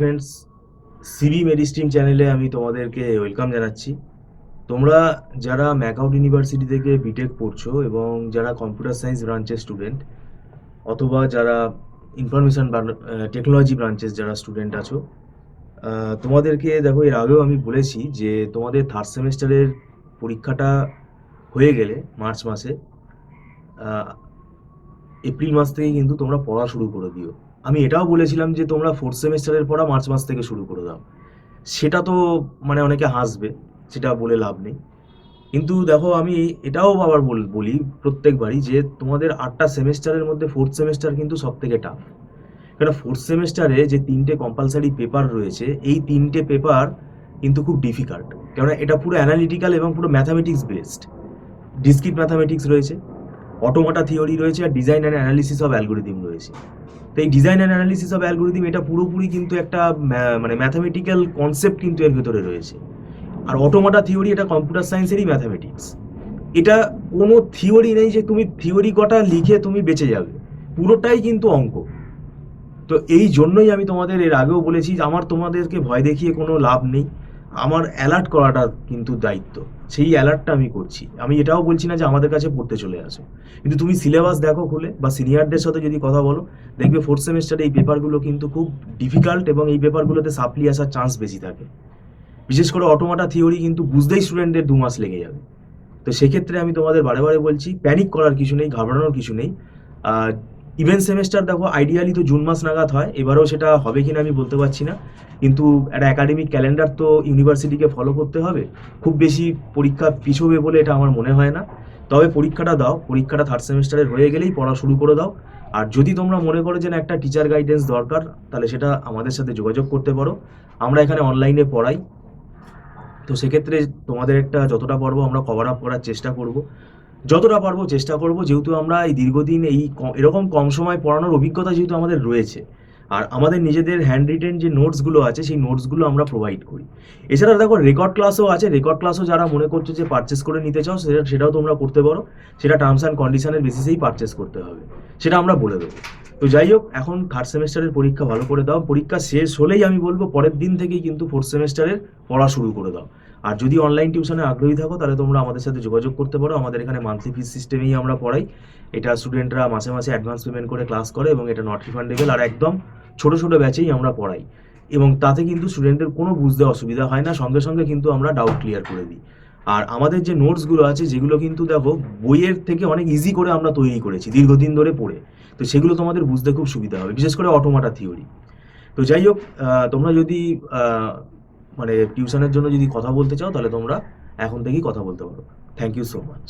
Friends, CB মেডিস্ট্রিম চ্যানেলে আমি তোমাদেরকে ওয়েলকাম জানাচ্ছি। তোমরা যারা ম্যাকআউট ইউনিভার্সিটি থেকে বিটেক পড়ছো এবং যারা কম্পিউটার সায়েন্স ব্রাঞ্চের স্টুডেন্ট অথবা যারা ইনফরমেশন টেকনোলজি ব্রাঞ্চের যারা স্টুডেন্ট আছো, তোমাদেরকে দেখো এর আগেও আমি বলেছি যে তোমাদের থার্ড সেমেস্টারের পরীক্ষাটা হয়ে গেলে মার্চ মাসে, এপ্রিল মাস থেকে কিন্তু তোমরা পড়া শুরু করে দিও। আমি এটাও বলেছিলাম যে তোমরা ফোর্থ সেমেস্টারের পড়া মার্চ মাস থেকে শুরু করে দাও। সেটা তো মানে অনেকে হাসবে, সেটা বলে লাভ নেই। কিন্তু দেখো আমি এটাও আবার বলি প্রত্যেকবারই যে তোমাদের 8টা সেমেস্টারের মধ্যে ফোর্থ সেমেস্টার কিন্তু সব থেকে টাফ। কেন ফোর্থ সেমেস্টারে যে 3টে কম্পালসারি পেপার রয়েছে, এই 3টে পেপার কিন্তু খুব ডিফিকাল্ট। কেননা এটা পুরো অ্যানালিটিক্যাল এবং পুরো ম্যাথামেটিক্স বেসড। ডিসক্রিট ম্যাথামেটিক্স রয়েছে, অটোমাটা থিওরি রয়েছে, আর design and analysis of algorithm রয়েছে। তো এই design and analysis of algorithm এটা পুরোপুরি কিন্তু একটা মানে ম্যাথামেটিক্যাল কনসেপ্ট কিন্তু এর ভেতরে রয়েছে। আর অটোমাটা থিওরি এটা কম্পিউটার সায়েন্সেরই ম্যাথামেটিক্স। এটা কোনো থিওরি নেই যে তুমি থিওরি কটা লিখে তুমি বেঁচে যাবে, পুরোটাই কিন্তু অঙ্ক। তো এই জন্যই আমি তোমাদের এর আগেও বলেছি যে আমার তোমাদেরকে ভয় দেখিয়ে কোনো লাভ নেই। আমার অ্যালার্ট করাটা কিন্তু দায়িত্ব, সেই অ্যালার্টটা আমি করছি। আমি এটাও বলছি না যে আমাদের কাছে পড়তে চলে আসো, কিন্তু তুমি সিলেবাস দেখো খুলে বা সিনিয়রদের সাথে যদি কথা বলো, দেখবে ফোর্থ সেমেস্টারে এই পেপারগুলো কিন্তু খুব ডিফিকাল্ট এবং এই পেপারগুলোতে সাপ্লি আসার চান্স বেশি থাকে। বিশেষ করে অটোমাটা থিওরি কিন্তু বুঝতেই স্টুডেন্টদের 2 মাস লেগে যাবে। তো সেক্ষেত্রে আমি তোমাদের বারে বারে বলছি, প্যানিক করার কিছু নেই, ঘাবড়ানোর কিছু নেই। ইভেন্ট সেমেস্টার দেখো আইডিয়ালি তো জুন মাস নাগাদ হয়, এবারেও সেটা হবে কিনা আমি বলতে পারছি না। কিন্তু একটা একাডেমিক ক্যালেন্ডার তো ইউনিভার্সিটিকে ফলো করতে হবে। খুব বেশি পরীক্ষা পিছোবে বলে এটা আমার মনে হয় না। তবে পরীক্ষাটা দাও, পরীক্ষাটা থার্ড সেমেস্টারের হয়ে গেলেই পড়া শুরু করে দাও। আর যদি তোমরা মনে করো যে না একটা টিচার গাইডেন্স দরকার, তাহলে সেটা আমাদের সাথে যোগাযোগ করতে পারো। আমরা এখানে অনলাইনে পড়াই। তো সেক্ষেত্রে তোমাদের একটা যতটা পারবো আমরা কভার আপ করার চেষ্টা করব, যতটা পারবো চেষ্টা করব। যেহেতু আমরা এই দীর্ঘদিন এরকম কম সময় পড়ানোর অভিজ্ঞতা যেহেতু আমাদের রয়েছে, আর আমাদের নিজেদের হ্যান্ড রিটেন যে নোটসগুলো আছে সেই নোটসগুলো আমরা প্রোভাইড করি। এছাড়া দেখো রেকর্ড ক্লাসও আছে, রেকর্ড ক্লাসও যারা মনে করছো যে পারচেস করে নিতে চাও সেটাও তোমরা করতে পারো। সেটা টার্মস অ্যান্ড কন্ডিশনের বেসিসেই পারচেস করতে হবে, সেটা আমরা বলে দেবো। তো যাই হোক, এখন থার্ড সেমেস্টারের পরীক্ষা ভালো করে দাও। পরীক্ষা শেষ হলেই আমি বলবো পরের দিন থেকেই কিন্তু ফোর্থ সেমেস্টারের পড়া শুরু করে দাও। আর যদি অনলাইন টিউশনে আগ্রহী থাকো তাহলে তোমরা আমাদের সাথে যোগাযোগ করতে পারো। আমাদের এখানে মান্থলি ফিস সিস্টেমেই আমরা পড়াই। এটা স্টুডেন্টরা মাসে মাসে অ্যাডভান্স পেমেন্ট করে ক্লাস করে এবং এটা নট রিফান্ডেবল। আর একদম ছোট ছোট ব্যাচেই আমরা পড়াই এবং তাতে কিন্তু স্টুডেন্টের কোনো বুঝতে অসুবিধা হয় না, সঙ্গে সঙ্গে কিন্তু আমরা ডাউট ক্লিয়ার করে দিই। আর আমাদের যে নোটসগুলো আছে যেগুলো কিন্তু দেখো বইয়ের থেকে অনেক ইজি করে আমরা তৈরি করেছি দীর্ঘদিন ধরে পড়ে। তো সেগুলো তোমাদের বুঝতে খুব সুবিধা হবে, বিশেষ করে অটোমাটা থিওরি। তো যাই হোক, তোমরা যদি মানে টিউশনের জন্য যদি কথা বলতে চাও তাহলে তোমরা এখন থেকেই কথা বলতে পারো। Thank you so much.